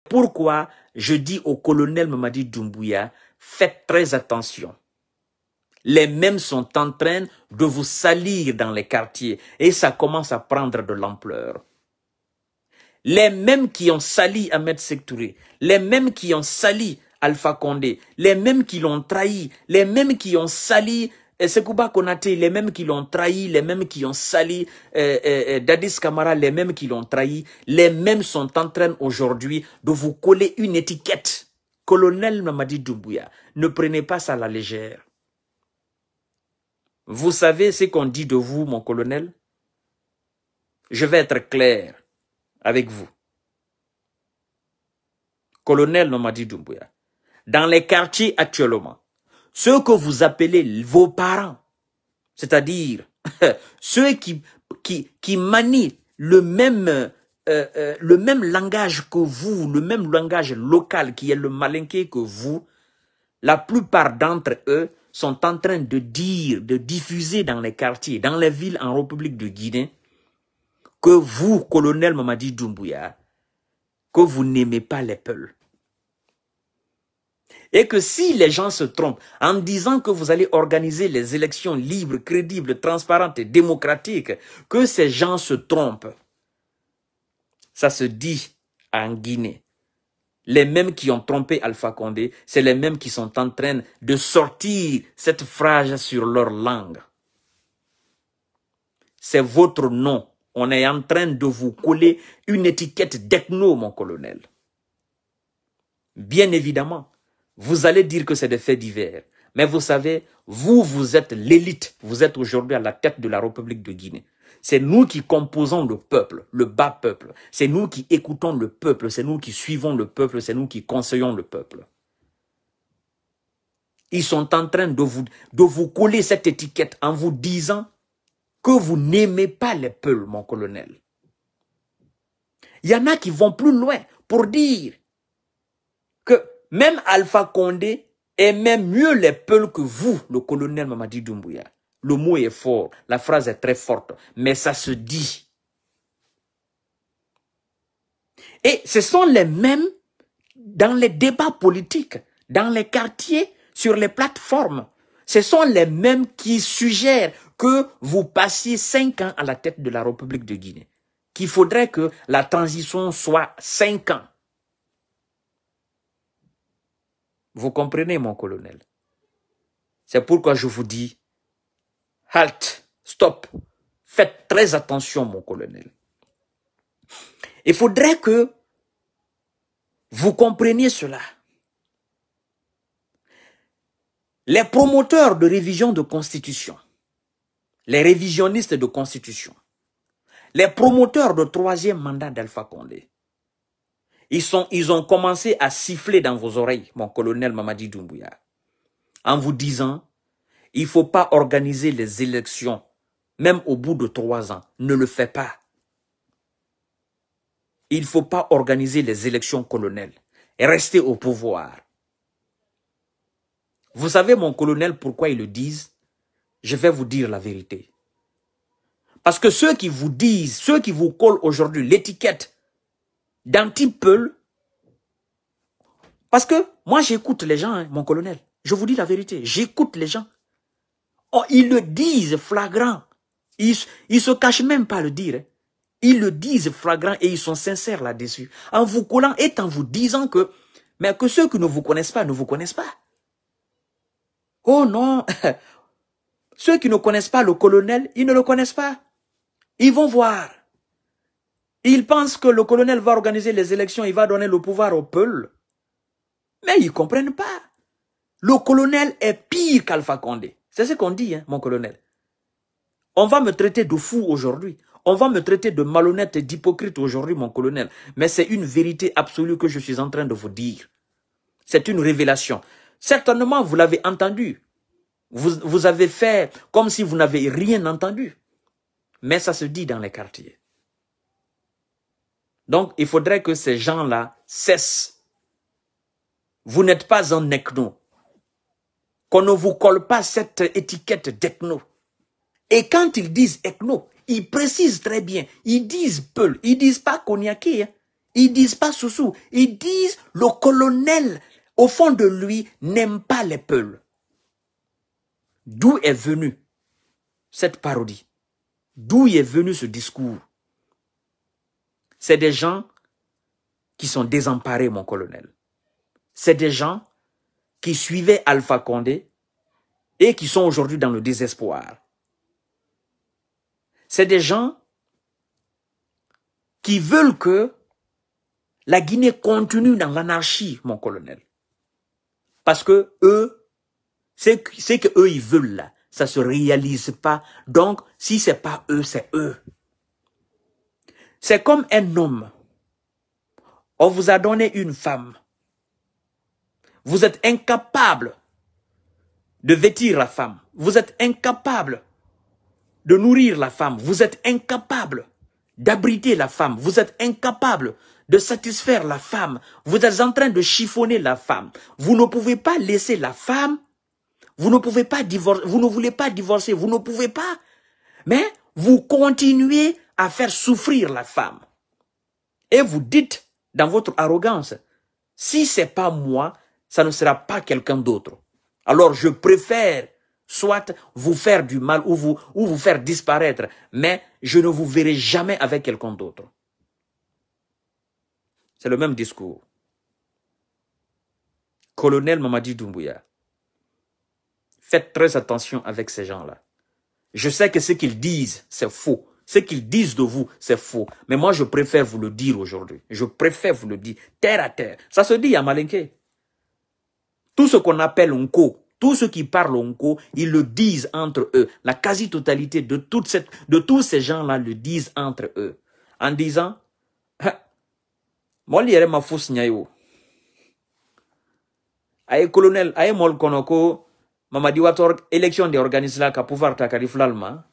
pourquoi je dis au colonel Mamadi Doumbouya, faites très attention. Les mêmes sont en train de vous salir dans les quartiers et ça commence à prendre de l'ampleur. Les mêmes qui ont sali Ahmed Sékou Touré, les mêmes qui ont sali Alpha Condé, les mêmes qui l'ont trahi, les mêmes qui ont sali Sekouba Konaté, les mêmes qui l'ont trahi, les mêmes qui ont sali Dadis Camara, les mêmes qui l'ont trahi, les mêmes sont en train aujourd'hui de vous coller une étiquette. Colonel Mamadi Doumbouya, ne prenez pas ça à la légère. Vous savez ce qu'on dit de vous, mon colonel? Je vais être clair avec vous. Colonel Mamadi Doumbouya, dans les quartiers actuellement, ceux que vous appelez vos parents, c'est-à-dire ceux qui manient le même langage que vous, le même langage local qui est le malinké que vous, la plupart d'entre eux sont en train de dire, de diffuser dans les quartiers, dans les villes en République de Guinée, que vous, colonel Mamadi Doumbouya, que vous n'aimez pas les peuples. Et que si les gens se trompent en disant que vous allez organiser les élections libres, crédibles, transparentes et démocratiques, que ces gens se trompent. Ça se dit en Guinée. Les mêmes qui ont trompé Alpha Condé, c'est les mêmes qui sont en train de sortir cette phrase sur leur langue. C'est votre nom. On est en train de vous coller une étiquette d'ethno, mon colonel. Bien évidemment, vous allez dire que c'est des faits divers. Mais vous savez, vous êtes l'élite. Vous êtes aujourd'hui à la tête de la République de Guinée. C'est nous qui composons le peuple, le bas peuple. C'est nous qui écoutons le peuple. C'est nous qui suivons le peuple. C'est nous qui conseillons le peuple. Ils sont en train de vous coller cette étiquette en vous disant que vous n'aimez pas les peuples, mon colonel. Il y en a qui vont plus loin pour dire que même Alpha Condé aimait mieux les peuples que vous, le colonel Mamadi Doumbouya. Le mot est fort, la phrase est très forte, mais ça se dit. Et ce sont les mêmes dans les débats politiques, dans les quartiers, sur les plateformes. Ce sont les mêmes qui suggèrent que vous passiez 5 ans à la tête de la République de Guinée. Qu'il faudrait que la transition soit 5 ans. Vous comprenez, mon colonel? C'est pourquoi je vous dis, halt, stop, faites très attention, mon colonel. Il faudrait que vous compreniez cela. Les promoteurs de révision de constitution, les révisionnistes de constitution, les promoteurs de 3e mandat d'Alpha Condé, ils ont commencé à siffler dans vos oreilles, mon colonel Mamadi Doumbouya, en vous disant, il ne faut pas organiser les élections, même au bout de 3 ans. Ne le faites pas. Il ne faut pas organiser les élections, colonel, et rester au pouvoir. Vous savez, mon colonel, pourquoi ils le disent? Je vais vous dire la vérité. Parce que ceux qui vous disent, ceux qui vous collent aujourd'hui l'étiquette d'anti-peul, parce que moi j'écoute les gens, hein, mon colonel, je vous dis la vérité, j'écoute les gens. Oh, ils le disent flagrant. Ils se cachent même pas à le dire. Hein. Ils le disent flagrant et ils sont sincères là-dessus. En vous collant et en vous disant que, mais que ceux qui ne vous connaissent pas, ne vous connaissent pas. Oh non, ceux qui ne connaissent pas le colonel, ils ne le connaissent pas. Ils vont voir. Ils pensent que le colonel va organiser les élections, il va donner le pouvoir au peuple. Mais ils ne comprennent pas. Le colonel est pire qu'Alpha Condé. C'est ce qu'on dit, hein, mon colonel. On va me traiter de fou aujourd'hui. On va me traiter de malhonnête et d'hypocrite aujourd'hui, mon colonel. Mais c'est une vérité absolue que je suis en train de vous dire. C'est une révélation. Certainement, vous l'avez entendu. Vous avez fait comme si vous n'avez rien entendu. Mais ça se dit dans les quartiers. Donc, il faudrait que ces gens-là cessent. Vous n'êtes pas un ethno. Qu'on ne vous colle pas cette étiquette d'ethno. Et quand ils disent ethno, ils précisent très bien. Ils disent peul. Ils disent pas Koniaké. Hein. Ils disent pas Soussou. Ils disent le colonel, au fond de lui, n'aime pas les peuls. D'où est venue cette parodie? D'où est venu ce discours? C'est des gens qui sont désemparés, mon colonel. C'est des gens qui suivaient Alpha Condé et qui sont aujourd'hui dans le désespoir. C'est des gens qui veulent que la Guinée continue dans l'anarchie, mon colonel. Parce que eux, c'est que eux ils veulent là, ça se réalise pas. Donc, si c'est pas eux, c'est eux. C'est comme un homme. On vous a donné une femme. Vous êtes incapable de vêtir la femme. Vous êtes incapable de nourrir la femme. Vous êtes incapable d'abriter la femme. Vous êtes incapable de satisfaire la femme. Vous êtes en train de chiffonner la femme. Vous ne pouvez pas laisser la femme. Vous ne pouvez pas divorcer. Vous ne voulez pas divorcer. Vous ne pouvez pas. Mais vous continuez à faire souffrir la femme. Et vous dites dans votre arrogance, si c'est pas moi, ça ne sera pas quelqu'un d'autre. Alors je préfère soit vous faire du mal ou vous faire disparaître, mais je ne vous verrai jamais avec quelqu'un d'autre. C'est le même discours. Colonel Mamadi Doumbouya, faites très attention avec ces gens-là. Je sais que ce qu'ils disent, c'est faux. Ce qu'ils disent de vous, c'est faux. Mais moi, je préfère vous le dire aujourd'hui. Je préfère vous le dire terre à terre. Ça se dit à Malinké. Tout ce qu'on appelle Onko, tous ceux qui parlent Onko, ils le disent entre eux. La quasi-totalité de tous ces gens-là le disent entre eux. En disant, moi, il y a ma fausse nyayo. Aye colonel, aye mol konoko, Mamadi Wator, élection des organismes là, ka pouvoir takari flalma.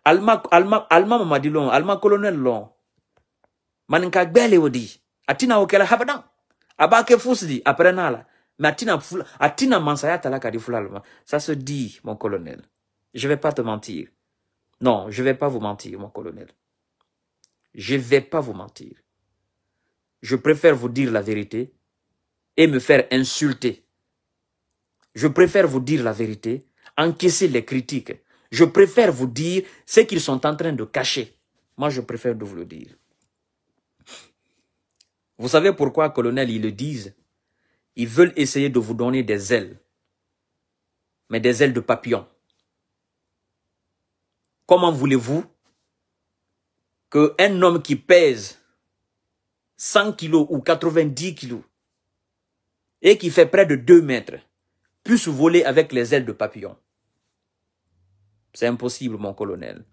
Alma Mamadi long, alma colonel long. Maninka gbele wodi. Atina okela habadan. Abake fusdi, après nala. Mais atina mansaya talaka di flalma. Ça se dit, mon colonel. Je vais pas te mentir. Non, je vais pas vous mentir, mon colonel. Je vais pas vous mentir. Je préfère vous dire la vérité et me faire insulter. Je préfère vous dire la vérité, encaisser les critiques. Je préfère vous dire ce qu'ils sont en train de cacher. Moi, je préfère de vous le dire. Vous savez pourquoi, colonel, ils le disent? Ils veulent essayer de vous donner des ailes. Mais des ailes de papillon. Comment voulez-vous qu'un homme qui pèse 100 kilos ou 90 kilos et qui fait près de 2 mètres puisse voler avec les ailes de papillon? C'est impossible, mon colonel.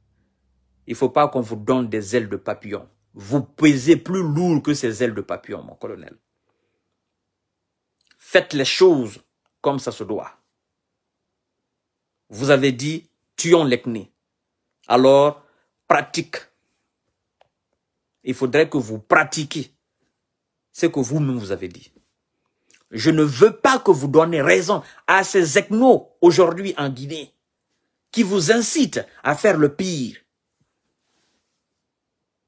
Il ne faut pas qu'on vous donne des ailes de papillon. Vous pesez plus lourd que ces ailes de papillon, mon colonel. Faites les choses comme ça se doit. Vous avez dit, tuons l'ethnie. Alors, pratique. Il faudrait que vous pratiquiez ce que vous-même vous avez dit. Je ne veux pas que vous donniez raison à ces ethnos aujourd'hui en Guinée qui vous incitent à faire le pire.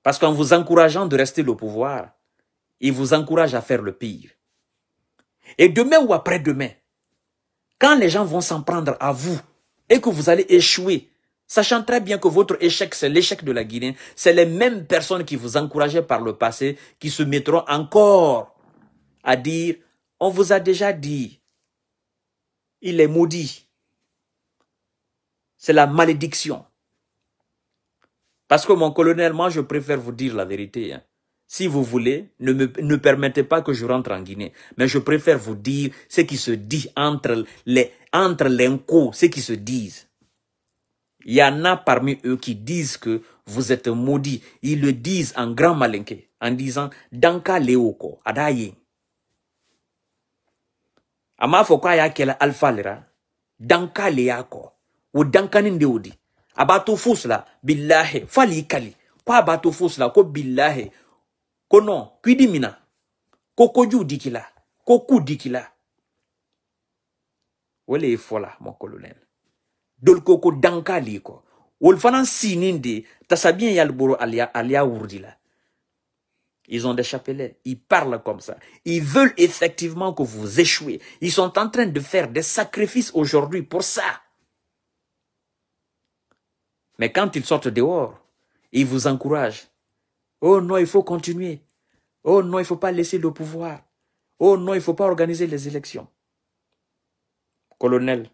Parce qu'en vous encourageant de rester au pouvoir, ils vous encouragent à faire le pire. Et demain ou après-demain, quand les gens vont s'en prendre à vous et que vous allez échouer, sachant très bien que votre échec, c'est l'échec de la Guinée, c'est les mêmes personnes qui vous encourageaient par le passé qui se mettront encore à dire, on vous a déjà dit, il est maudit. C'est la malédiction. Parce que mon colonel, moi je préfère vous dire la vérité. Hein. Si vous voulez, ne permettez pas que je rentre en Guinée. Mais je préfère vous dire ce qui se dit entre les Nko, ce qui se disent. Il y en a parmi eux qui disent que vous êtes maudits. Ils le disent en grand malinké, en disant Danka Leoko, Adaye. Ama foka ya kela alpha lera, Danka Leako, ou Dankanin deodi. Abato fusla, billahi, fali kali. Kwa abato fusla, ko billahi. Kono, kwidimina, kokoju dikila, koku dikila. Wale fola, mon colonel. Dolkoko danka liko. Wolfanan sininde, tasabien yalboro alia wurdila. Ils ont des chapelets. Ils parlent comme ça. Ils veulent effectivement que vous échouez. Ils sont en train de faire des sacrifices aujourd'hui pour ça. Mais quand ils sortent dehors, ils vous encouragent. Oh non, il faut continuer. Oh non, il ne faut pas laisser le pouvoir. Oh non, il ne faut pas organiser les élections. Colonel,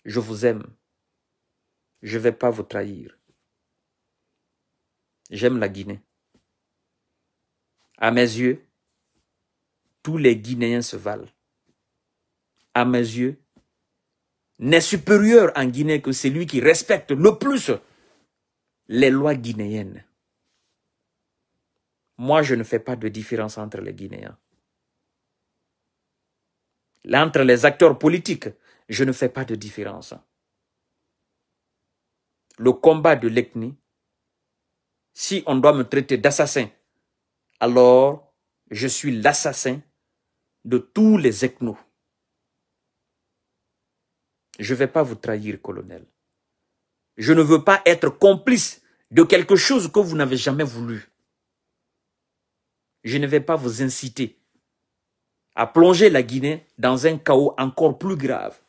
je vous aime. Je ne vais pas vous trahir. J'aime la Guinée. À mes yeux, tous les Guinéens se valent. À mes yeux, n'est supérieur en Guinée que celui qui respecte le plus les lois guinéennes. Moi, je ne fais pas de différence entre les Guinéens. Entre les acteurs politiques, je ne fais pas de différence. Le combat de l'ethnie, si on doit me traiter d'assassin, alors je suis l'assassin de tous les ethnos. Je ne vais pas vous trahir, colonel. Je ne veux pas être complice de quelque chose que vous n'avez jamais voulu. Je ne vais pas vous inciter à plonger la Guinée dans un chaos encore plus grave.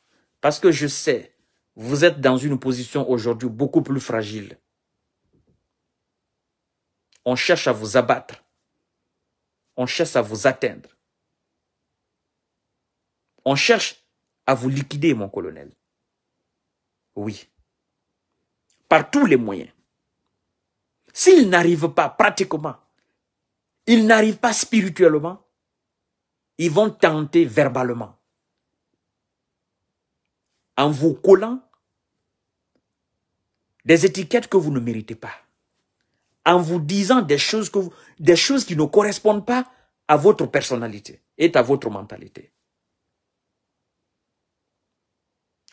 Parce que je sais, vous êtes dans une position aujourd'hui beaucoup plus fragile. On cherche à vous abattre. On cherche à vous atteindre. On cherche à vous liquider, mon colonel. Oui. Par tous les moyens. S'ils n'arrivent pas pratiquement, ils n'arrivent pas spirituellement, ils vont tenter verbalement. En vous collant des étiquettes que vous ne méritez pas. En vous disant des choses qui ne correspondent pas à votre personnalité et à votre mentalité.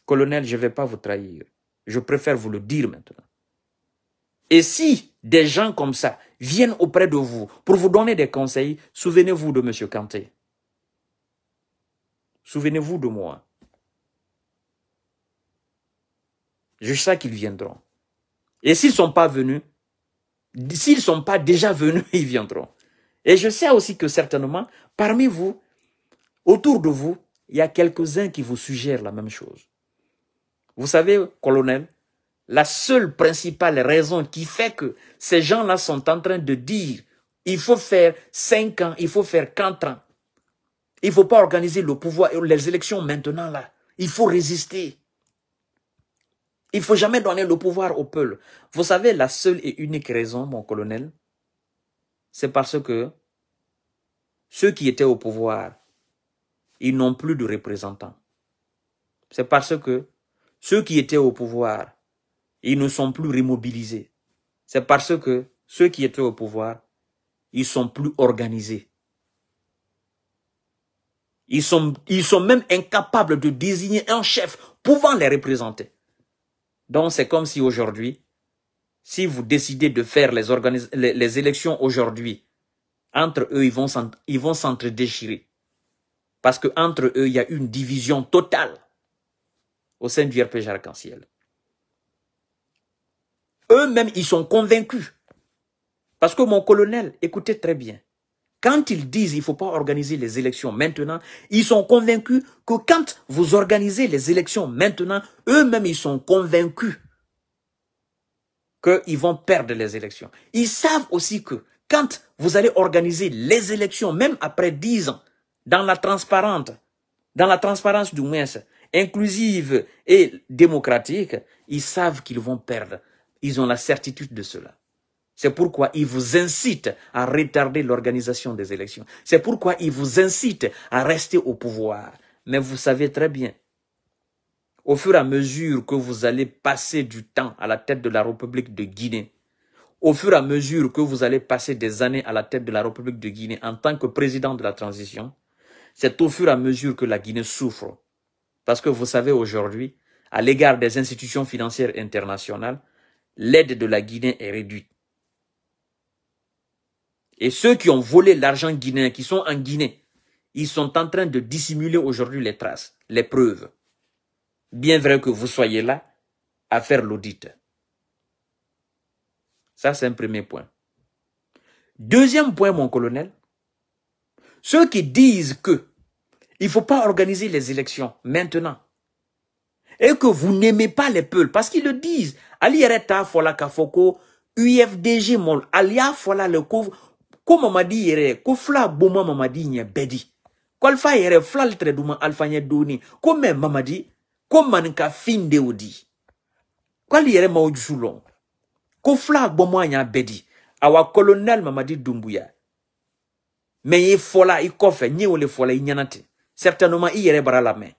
Colonel, je ne vais pas vous trahir. Je préfère vous le dire maintenant. Et si des gens comme ça viennent auprès de vous pour vous donner des conseils, souvenez-vous de M. Kanté. Souvenez-vous de moi. Je sais qu'ils viendront. Et s'ils ne sont pas venus, s'ils ne sont pas déjà venus, ils viendront. Et je sais aussi que certainement, parmi vous, autour de vous, il y a quelques-uns qui vous suggèrent la même chose. Vous savez, colonel, la seule principale raison qui fait que ces gens-là sont en train de dire il faut faire 5 ans, il faut faire 4 ans. Il ne faut pas organiser le pouvoir, les élections maintenant là. Il faut résister. Il ne faut jamais donner le pouvoir au peuple. Vous savez, la seule et unique raison, mon colonel, c'est parce que ceux qui étaient au pouvoir, ils n'ont plus de représentants. C'est parce que ceux qui étaient au pouvoir, ils ne sont plus remobilisés. C'est parce que ceux qui étaient au pouvoir, ils sont plus organisés. Ils sont même incapables de désigner un chef pouvant les représenter. Donc c'est comme si aujourd'hui, si vous décidez de faire les élections aujourd'hui, entre eux, ils vont s'entre-déchirer. Parce qu'entre eux, il y a une division totale au sein du RPG Arc-en-Ciel. Eux-mêmes, ils sont convaincus. Parce que mon colonel, écoutez très bien, quand ils disent qu'il ne faut pas organiser les élections maintenant, ils sont convaincus que quand vous organisez les élections maintenant, eux-mêmes, ils sont convaincus qu'ils vont perdre les élections. Ils savent aussi que quand vous allez organiser les élections, même après 10 ans, dans la transparence du moins, inclusive et démocratique, ils savent qu'ils vont perdre. Ils ont la certitude de cela. C'est pourquoi ils vous incitent à retarder l'organisation des élections. C'est pourquoi ils vous incitent à rester au pouvoir. Mais vous savez très bien, au fur et à mesure que vous allez passer du temps à la tête de la République de Guinée, au fur et à mesure que vous allez passer des années à la tête de la République de Guinée en tant que président de la transition, c'est au fur et à mesure que la Guinée souffre. Parce que vous savez aujourd'hui, à l'égard des institutions financières internationales, l'aide de la Guinée est réduite. Et ceux qui ont volé l'argent guinéen, qui sont en Guinée, ils sont en train de dissimuler aujourd'hui les traces, les preuves. Bien vrai que vous soyez là à faire l'audit. Ça, c'est un premier point. Deuxième point, mon colonel. Ceux qui disent que il ne faut pas organiser les élections maintenant et que vous n'aimez pas les peuples, parce qu'ils le disent. Ali Yereta Fola Kafoko, UFDG Mol, Alia Fola le Ko Mamadi Yere, Ko Fla Boma Mamadi Nye Bedi. Ko Alfa Yere Fla le Tredouma Alfa Nye Doni, Ko Men Mamadi, Ko Manka Finde Odi. Ko Ali Yere Maojusulon, Ko Fla Boma Nye Bedi. Awa colonel Mamadi Doumbouya. Mais il faut là, il coffre, ni ou le faut là, il n'y en a pas. Certainement, il y a bara la main.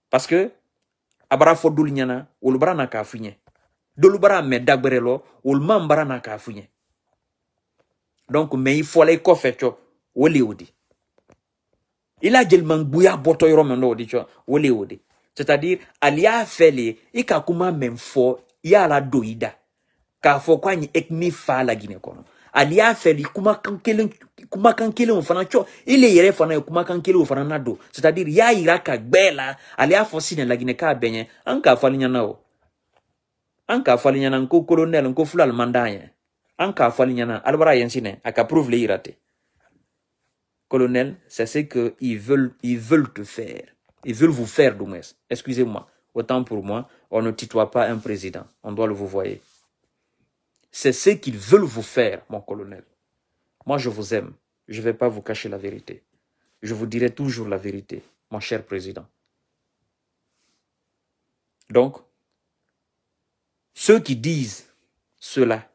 Parce que, abara fo dul nyana, ou le bara na ka finye. Dolu bara me dagberelo, ou le man bara na ka finye. Donc, mais il faut là, il coffre, ou le odi. Il a dit le man bouya boto yoro mendo odi, ou le odi. C'est-à-dire, alia fele, il ka kuma même fo, ya la doida. Ka fo kwa ni ekni fa la Guinée kono. Alia feli kuma kankele mfana cho ile yere fana kuma kankele mfana nado, c'est-à-dire ya iraka gbela alia fosine la Guinée ka benye anka falinya nao anka falinya na nko colonel nko fulal mandanye anka falinya na albara yensine aka prouve le irate. Colonel, c'est ce que ils veulent te faire, ils veulent vous faire Doumès. Excusez-moi, autant pour moi, on ne tutoie pas un président, on doit le vous voyer. C'est ce qu'ils veulent vous faire, mon colonel. Moi, je vous aime. Je ne vais pas vous cacher la vérité. Je vous dirai toujours la vérité, mon cher président. Donc, ceux qui disent cela,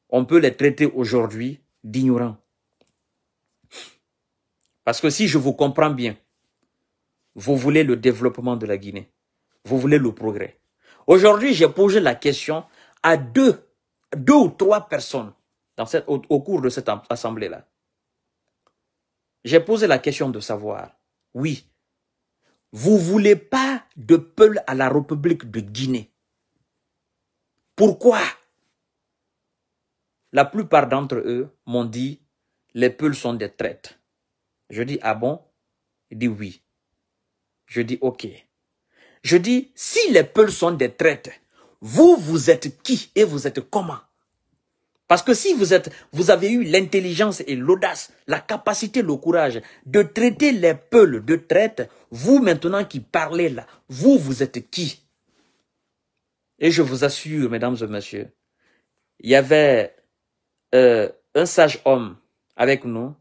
on peut les traiter aujourd'hui d'ignorants. Parce que si je vous comprends bien, vous voulez le développement de la Guinée. Vous voulez le progrès. Aujourd'hui, j'ai posé la question à deux ou trois personnes au cours de cette assemblée-là. J'ai posé la question de savoir, oui, vous ne voulez pas de peuple à la République de Guinée. Pourquoi? La plupart d'entre eux m'ont dit, les peuples sont des traîtres. Je dis, ah bon? Il dit oui. Je dis, ok. Je dis, si les peuples sont des traîtres, vous êtes qui et vous êtes comment? Parce que si vous avez eu l'intelligence et l'audace, la capacité, le courage de traiter les peuples de traite, vous maintenant qui parlez là, vous êtes qui? Et je vous assure, mesdames et messieurs, il y avait un sage homme avec nous.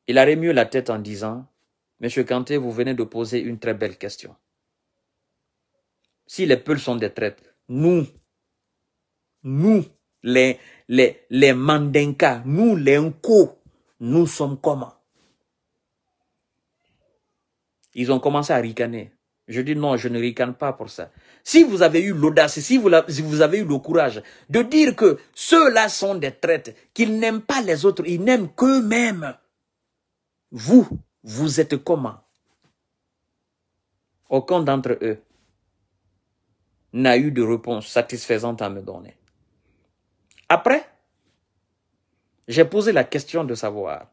Il a remué la tête en disant, Monsieur Kanté, vous venez de poser une très belle question. Si les peuples sont des traîtres, nous, les Mandinka, nous, les Nko, nous sommes comment? Ils ont commencé à ricaner. Je dis non, je ne ricane pas pour ça. Si vous avez eu l'audace, si vous avez eu le courage de dire que ceux-là sont des traîtres, qu'ils n'aiment pas les autres, ils n'aiment qu'eux-mêmes, vous êtes comment? Aucun d'entre eux n'a eu de réponse satisfaisante à me donner. Après, j'ai posé la question de savoir,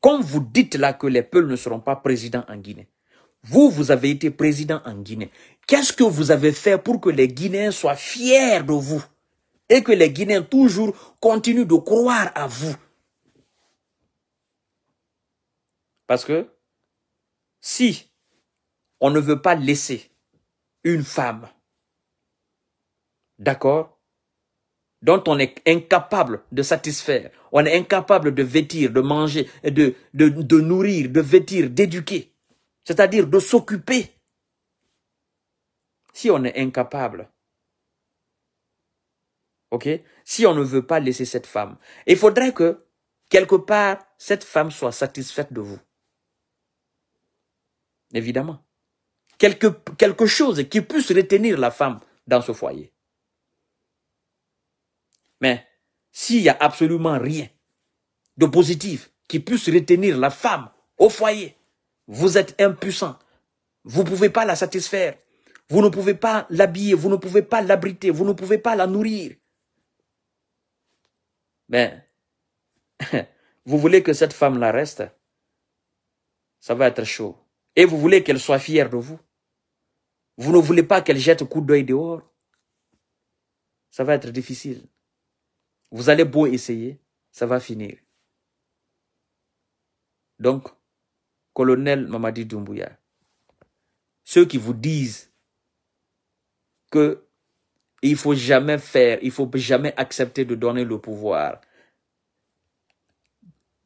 comme vous dites là que les peuples ne seront pas présidents en Guinée, vous avez été président en Guinée, qu'est-ce que vous avez fait pour que les Guinéens soient fiers de vous et que les Guinéens toujours continuent de croire à vous? Parce que si on ne veut pas laisser une femme, d'accord, dont on est incapable de satisfaire, on est incapable de vêtir, de manger, de nourrir, de vêtir, d'éduquer, c'est-à-dire de s'occuper. Si on est incapable, ok, si on ne veut pas laisser cette femme, il faudrait que, quelque part, cette femme soit satisfaite de vous. Évidemment. Quelque chose qui puisse retenir la femme dans ce foyer. Mais s'il n'y a absolument rien de positif qui puisse retenir la femme au foyer, vous êtes impuissant. Vous ne pouvez pas la satisfaire. Vous ne pouvez pas l'habiller. Vous ne pouvez pas l'abriter. Vous ne pouvez pas la nourrir. Mais vous voulez que cette femme-là reste, ça va être chaud. Et vous voulez qu'elle soit fière de vous. Vous ne voulez pas qu'elle jette coup d'œil dehors. ça va être difficile. Vous allez beau essayer, ça va finir. Donc, colonel Mamadi Doumbouya, ceux qui vous disent que il ne faut jamais faire, il ne faut jamais accepter de donner le pouvoir.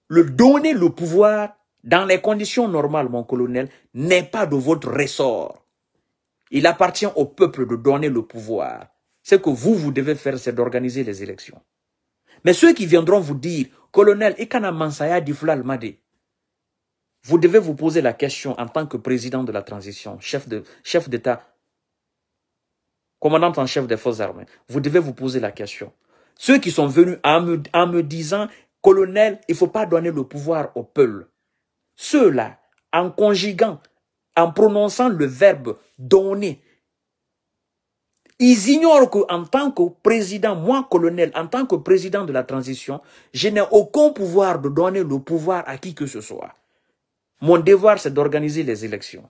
Le donner le pouvoir, dans les conditions normales, mon colonel, n'est pas de votre ressort. Il appartient au peuple de donner le pouvoir. Ce que vous devez faire, c'est d'organiser les élections. Mais ceux qui viendront vous dire, colonel, Ikana Mansaya Diflal Made, vous devez vous poser la question en tant que président de la transition, chef d'État, commandant en chef des forces armées. Vous devez vous poser la question. Ceux qui sont venus en me disant, colonel, il ne faut pas donner le pouvoir au peuple. Ceux-là, en conjuguant, en prononçant le verbe donner, ils ignorent qu'en tant que président, moi, colonel, en tant que président de la transition, je n'ai aucun pouvoir de donner le pouvoir à qui que ce soit. Mon devoir, c'est d'organiser les élections.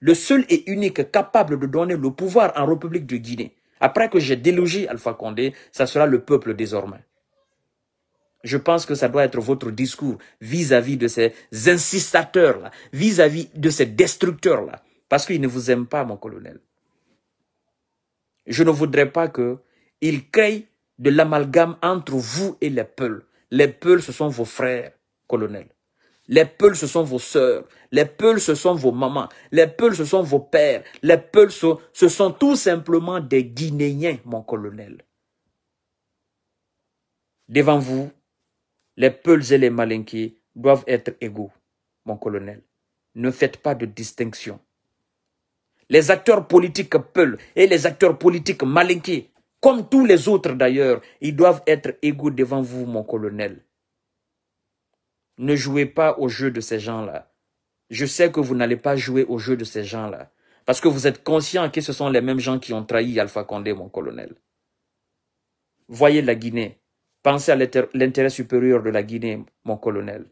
Le seul et unique capable de donner le pouvoir en République de Guinée, après que j'ai délogé Alpha Condé, ça sera le peuple désormais. Je pense que ça doit être votre discours vis-à-vis de ces insistateurs-là, vis-à-vis de ces destructeurs-là, parce qu'ils ne vous aiment pas, mon colonel. Je ne voudrais pas qu'ils créent de l'amalgame entre vous et les Peuls. Les Peuls, ce sont vos frères, colonel. Les Peuls, ce sont vos sœurs. Les Peuls, ce sont vos mamans. Les Peuls, ce sont vos pères. Les Peuls, ce sont tout simplement des Guinéens, mon colonel. Devant vous, les Peuls et les Malinqués doivent être égaux, mon colonel. Ne faites pas de distinction. Les acteurs politiques Peuls et les acteurs politiques Malinqués, comme tous les autres d'ailleurs, ils doivent être égaux devant vous, mon colonel. Ne jouez pas au jeu de ces gens-là. Je sais que vous n'allez pas jouer au jeu de ces gens-là. Parce que vous êtes conscient que ce sont les mêmes gens qui ont trahi Alpha Condé, mon colonel. Voyez la Guinée. Pensez à l'intérêt supérieur de la Guinée, mon colonel.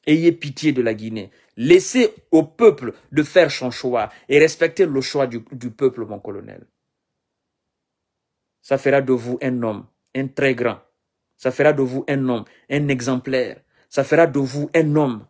Ayez pitié de la Guinée. Laissez au peuple de faire son choix et respectez le choix du peuple, mon colonel. Ça fera de vous un homme, un très grand. Ça fera de vous un homme, un exemplaire. Ça fera de vous un homme